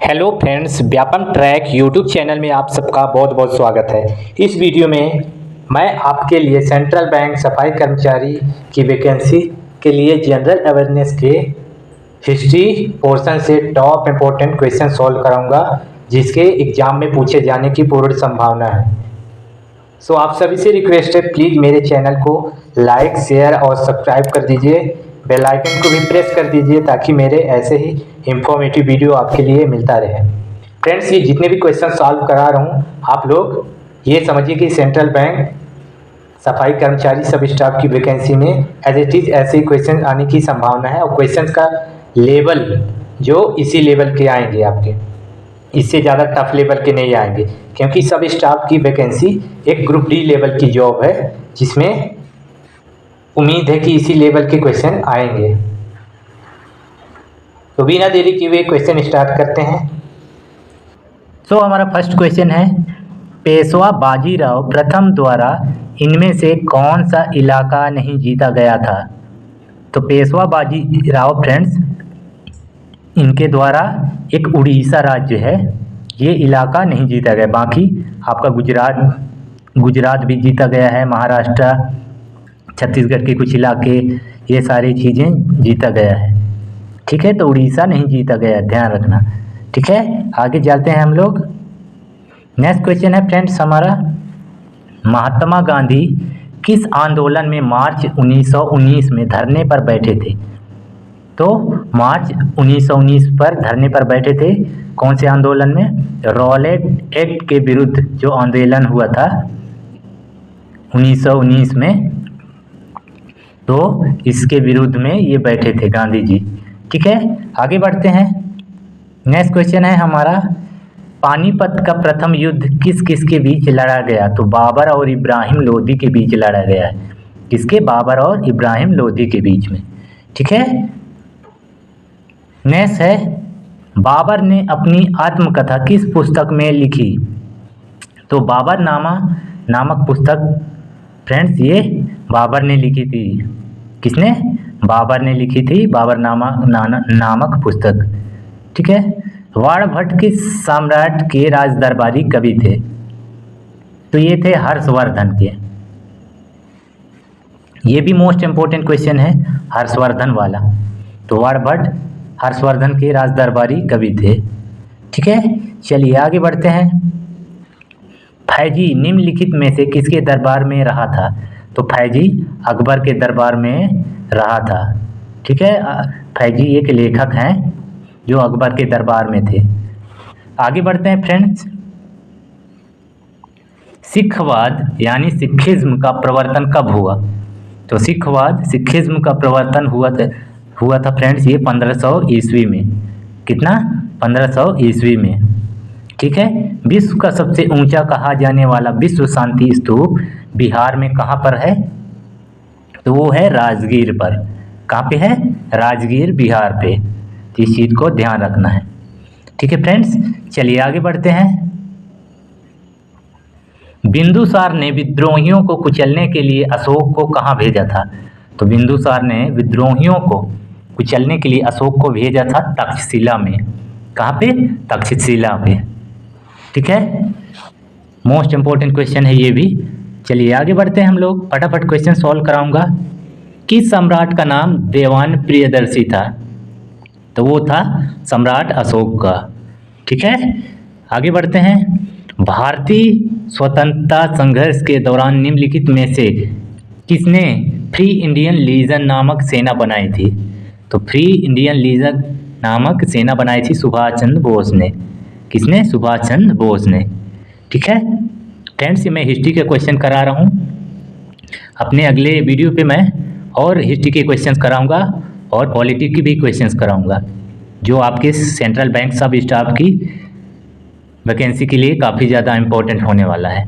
Hello friends, Vyapam track YouTube channel में आप सबका बहुत बहुत स्वागत है। इस वीडियो में मैं आपके लिए सेंट्रल बैंक सफाई कर्मचारी की वैकेंसी के लिए जनरल अवेयरनेस के हिस्ट्री पोर्शन से टॉप इम्पोर्टेंट क्वेश्चन सॉल्व कराऊंगा, जिसके एग्जाम में पूछे जाने की पूर्ण संभावना है। सो आप सभी से रिक्वेस्ट है, प्लीज़ मेरे चैनल को लाइक, शेयर और सब्सक्राइब कर दीजिए। बेल आइकन को भी प्रेस कर दीजिए ताकि मेरे ऐसे ही इंफॉर्मेटिव वीडियो आपके लिए मिलता रहे। फ्रेंड्स, ये जितने भी क्वेश्चन सॉल्व करा रहा हूँ, आप लोग ये समझिए कि सेंट्रल बैंक सफाई कर्मचारी सब स्टाफ की वैकेंसी में एज इट इज ऐसे ही क्वेश्चन आने की संभावना है। और क्वेश्चन का लेवल जो इसी लेवल के आएंगे, आपके इससे ज़्यादा टफ लेवल के नहीं आएंगे, क्योंकि सब स्टाफ की वैकेंसी एक ग्रुप डी लेवल की जॉब है, जिसमें उम्मीद है कि इसी लेवल के क्वेश्चन आएंगे। तो बिना देरी किए हुए क्वेश्चन स्टार्ट करते हैं। तो हमारा फर्स्ट क्वेश्चन है, पेशवा बाजीराव प्रथम द्वारा इनमें से कौन सा इलाका नहीं जीता गया था? तो पेशवा बाजीराव फ्रेंड्स, इनके द्वारा एक उड़ीसा राज्य है, ये इलाका नहीं जीता गया। बाकी आपका गुजरात भी जीता गया है, महाराष्ट्र, छत्तीसगढ़ के कुछ इलाके, ये सारी चीज़ें जीता गया है। ठीक है, तो उड़ीसा नहीं जीता गया, ध्यान रखना। ठीक है, आगे चलते हैं हम लोग। नेक्स्ट क्वेश्चन है फ्रेंड्स हमारा, महात्मा गांधी किस आंदोलन में मार्च 1919 में धरने पर बैठे थे? तो मार्च 1919 पर धरने पर बैठे थे, कौन से आंदोलन में? रॉलेट एक्ट के विरुद्ध जो आंदोलन हुआ था 1919 में, तो इसके विरुद्ध में ये बैठे थे गांधी जी। ठीक है, आगे बढ़ते हैं। नेक्स्ट क्वेश्चन है हमारा, पानीपत का प्रथम युद्ध किस किस के बीच लड़ा गया? तो बाबर और इब्राहिम लोधी के बीच लड़ा गया है। किसके? बाबर और इब्राहिम लोधी के बीच में। ठीक है, नेक्स्ट है, बाबर ने अपनी आत्मकथा किस पुस्तक में लिखी? तो बाबर नामक पुस्तक फ्रेंड्स, ये बाबर ने लिखी थी। किसने? बाबर ने लिखी थी, बाबर नामक पुस्तक। ठीक है, वाणभट्ट किस सम्राट के राज दरबारी कवि थे? तो ये थे हर्षवर्धन के। ये भी मोस्ट इंपोर्टेंट क्वेश्चन है, हर्षवर्धन वाला। तो वाणभट्ट हर्षवर्धन के राज दरबारी कवि थे। ठीक है, चलिए आगे बढ़ते हैं। फैजी निम्नलिखित में से किसके दरबार में रहा था? तो फैजी अकबर के दरबार में रहा था। ठीक है, फैजी एक लेखक हैं जो अकबर के दरबार में थे। आगे बढ़ते हैं फ्रेंड्स। सिखवाद यानी सिखिज्म का प्रवर्तन कब हुआ? तो सिखिज्म का प्रवर्तन हुआ था फ्रेंड्स, ये 1500 ईस्वी में। कितना? 1500 ईस्वी में। ठीक है, विश्व का सबसे ऊंचा कहा जाने वाला विश्व शांति स्तूप बिहार में कहाँ पर है? तो वो है राजगीर पर। कहाँ पे है? राजगीर, बिहार पे। इस चीज़ को ध्यान रखना है। ठीक है फ्रेंड्स, चलिए आगे बढ़ते हैं। बिंदुसार ने विद्रोहियों को कुचलने के लिए अशोक को कहाँ भेजा था? तो बिंदुसार ने विद्रोहियों को कुचलने के लिए अशोक को भेजा था तक्षशिला में। कहाँ पे? तक्षशिला पे। ठीक है, मोस्ट इंपोर्टेंट क्वेश्चन है ये भी। चलिए आगे बढ़ते हैं हम लोग, फटाफट क्वेश्चन सॉल्व कराऊंगा। किस सम्राट का नाम देवान प्रियदर्शी था? तो वो था सम्राट अशोक का। ठीक है, आगे बढ़ते हैं। भारतीय स्वतंत्रता संघर्ष के दौरान निम्नलिखित में से किसने फ्री इंडियन लीजन नामक सेना बनाई थी? तो फ्री इंडियन लीजन नामक सेना बनाई थी सुभाष चंद्र बोस ने। किसने? सुभाष चंद्र बोस ने। ठीक है फ्रेंड्स, मैं हिस्ट्री के क्वेश्चन करा रहा हूँ। अपने अगले वीडियो पे मैं और हिस्ट्री के क्वेश्चंस कराऊंगा और पॉलिटिक्स की भी क्वेश्चंस कराऊंगा, जो आपके सेंट्रल बैंक सब स्टाफ की वैकेंसी के लिए काफ़ी ज़्यादा इम्पोर्टेंट होने वाला है।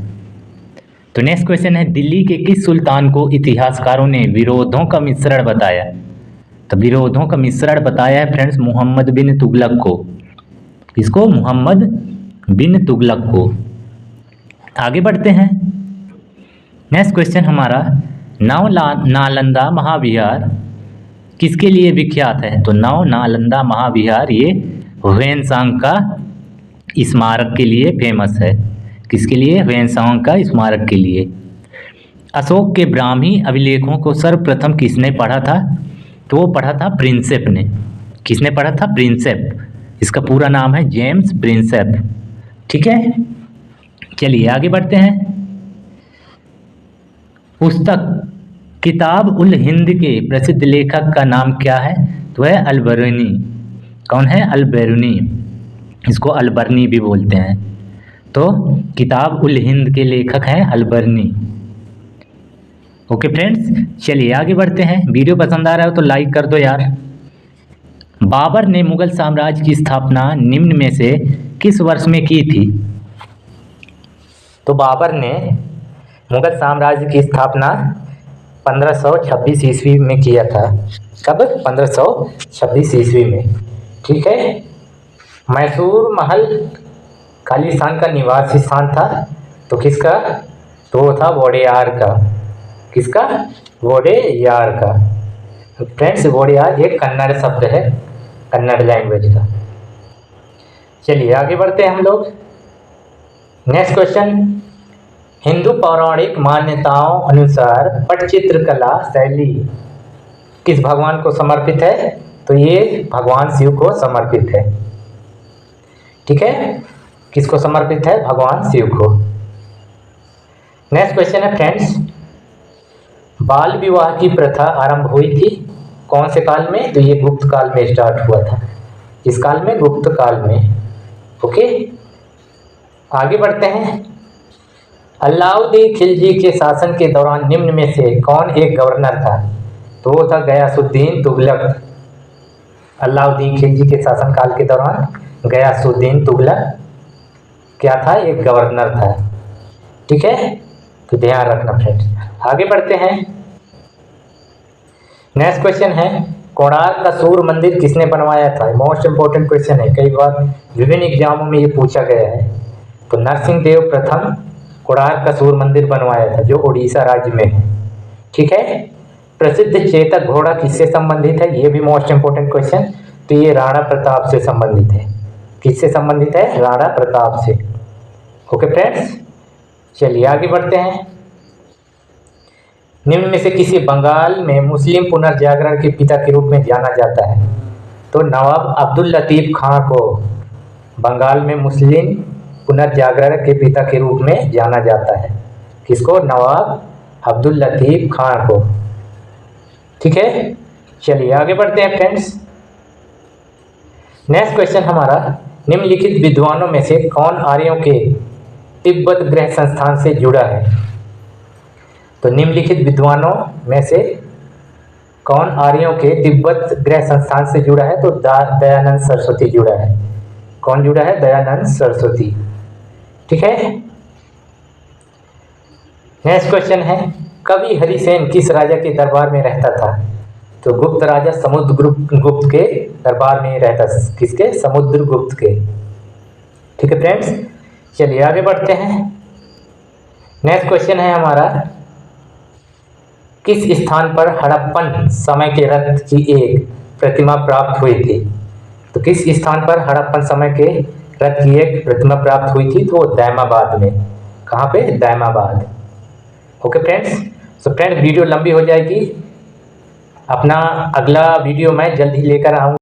तो नेक्स्ट क्वेश्चन है, दिल्ली के किस सुल्तान को इतिहासकारों ने विरोधों का मिश्रण बताया? तो विरोधों का मिश्रण बताया है फ्रेंड्स मोहम्मद बिन तुगलक को। इसको? मोहम्मद बिन तुगलक को। आगे बढ़ते हैं। नेक्स्ट क्वेश्चन हमारा, नालंदा महाविहार किसके लिए विख्यात है? तो नालंदा महाविहार ये ह्वेनसांग का स्मारक के लिए फेमस है। किसके लिए? ह्वेनसांग का स्मारक के लिए। अशोक के ब्राह्मी अभिलेखों को सर्वप्रथम किसने पढ़ा था? तो वो पढ़ा था प्रिंसेप ने। किसने पढ़ा था? प्रिंसेप। इसका पूरा नाम है जेम्स प्रिंसेप। ठीक है, चलिए आगे बढ़ते हैं। पुस्तक किताब उल हिंद के प्रसिद्ध लेखक का नाम क्या है? तो है अल-बरूनी। कौन है? अल-बरूनी। इसको अल-बरनी भी बोलते हैं। तो किताब उल हिंद के लेखक हैं अल-बरनी। ओके फ्रेंड्स, चलिए आगे बढ़ते हैं। वीडियो पसंद आ रहा हो तो लाइक कर दो यार। बाबर ने मुगल साम्राज्य की स्थापना निम्न में से किस वर्ष में की थी? तो बाबर ने मुगल साम्राज्य की स्थापना 1526 ईस्वी में किया था। कब? 1526 ईस्वी में। ठीक है। मैसूर महल खालिस्तान का निवासी स्थान था। तो किसका? तो वो था वोडेयार का। किसका? वोडेयार का। फ्रेंड्स, वोडेयार एक कन्नड़ शब्द है, कन्नड़ लैंग्वेज का। चलिए आगे बढ़ते हैं हम लोग। नेक्स्ट क्वेश्चन, हिंदू पौराणिक मान्यताओं अनुसार पटचित्र कला शैली किस भगवान को समर्पित है? तो ये भगवान शिव को समर्पित है। ठीक है, किसको समर्पित है? भगवान शिव को। नेक्स्ट क्वेश्चन है फ्रेंड्स, बाल विवाह की प्रथा आरंभ हुई थी कौन से काल में? तो ये गुप्त काल में स्टार्ट हुआ था। इस काल में? गुप्त काल में। ओके, आगे बढ़ते हैं। अलाउद्दीन खिलजी के शासन के दौरान निम्न में से कौन एक गवर्नर था? तो वो था गयासुद्दीन तुगलक। अलाउद्दीन खिलजी के शासनकाल के दौरान गयासुद्दीन तुगलक क्या था? एक गवर्नर था। ठीक है, तो ध्यान रखना फ्रेंड्स। आगे बढ़ते हैं। नेक्स्ट क्वेश्चन है, कोणार्क का सूर्य मंदिर किसने बनवाया था? मोस्ट इंपोर्टेंट क्वेश्चन है, कई बार विभिन्न एग्जामों में ये पूछा गया है। तो नरसिंह देव प्रथम कोणार्क का सूर्य मंदिर बनवाया था, जो उड़ीसा राज्य में है। ठीक है। प्रसिद्ध चेतक घोड़ा किससे संबंधित है? ये भी मोस्ट इंपोर्टेंट क्वेश्चन। तो ये राणा प्रताप से संबंधित है। किससे संबंधित है? राणा प्रताप से। ओके फ्रेंड्स, चलिए आगे बढ़ते हैं। निम्न में से किसी बंगाल में मुस्लिम पुनर्जागरण के पिता के रूप में जाना जाता है? तो नवाब अब्दुल लतीफ खां को बंगाल में मुस्लिम पुनर्जागरण के पिता के रूप में जाना जाता है। किसको? नवाब अब्दुल लतीफ खां को। ठीक है, चलिए आगे बढ़ते हैं फ्रेंड्स। नेक्स्ट क्वेश्चन हमारा, निम्नलिखित विद्वानों में से कौन आर्यों के तिब्बत ग्रह संस्थान से जुड़ा है? तो निम्नलिखित विद्वानों में से कौन आर्यों के तिब्बत ग्रह संस्थान से जुड़ा है? तो दयानंद सरस्वती जुड़ा है। कौन जुड़ा है? दयानंद सरस्वती। ठीक है। नेक्स्ट क्वेश्चन है, कवि हरिसेन किस राजा के दरबार में रहता था? तो गुप्त राजा समुद्रगुप्त के दरबार में रहता। किसके? समुद्रगुप्त के। ठीक है फ्रेंड्स, चलिए आगे बढ़ते हैं। नेक्स्ट क्वेश्चन है हमारा, किस स्थान पर हड़प्पन समय के रथ की एक प्रतिमा प्राप्त हुई थी? तो किस स्थान पर हड़प्पन समय के रथ की एक प्रतिमा प्राप्त हुई थी? तो दैमाबाद में। कहाँ पे? Daimabad. Okay friends, so friends video लंबी हो जाएगी। अपना अगला वीडियो मैं जल्द ही लेकर आऊँगा।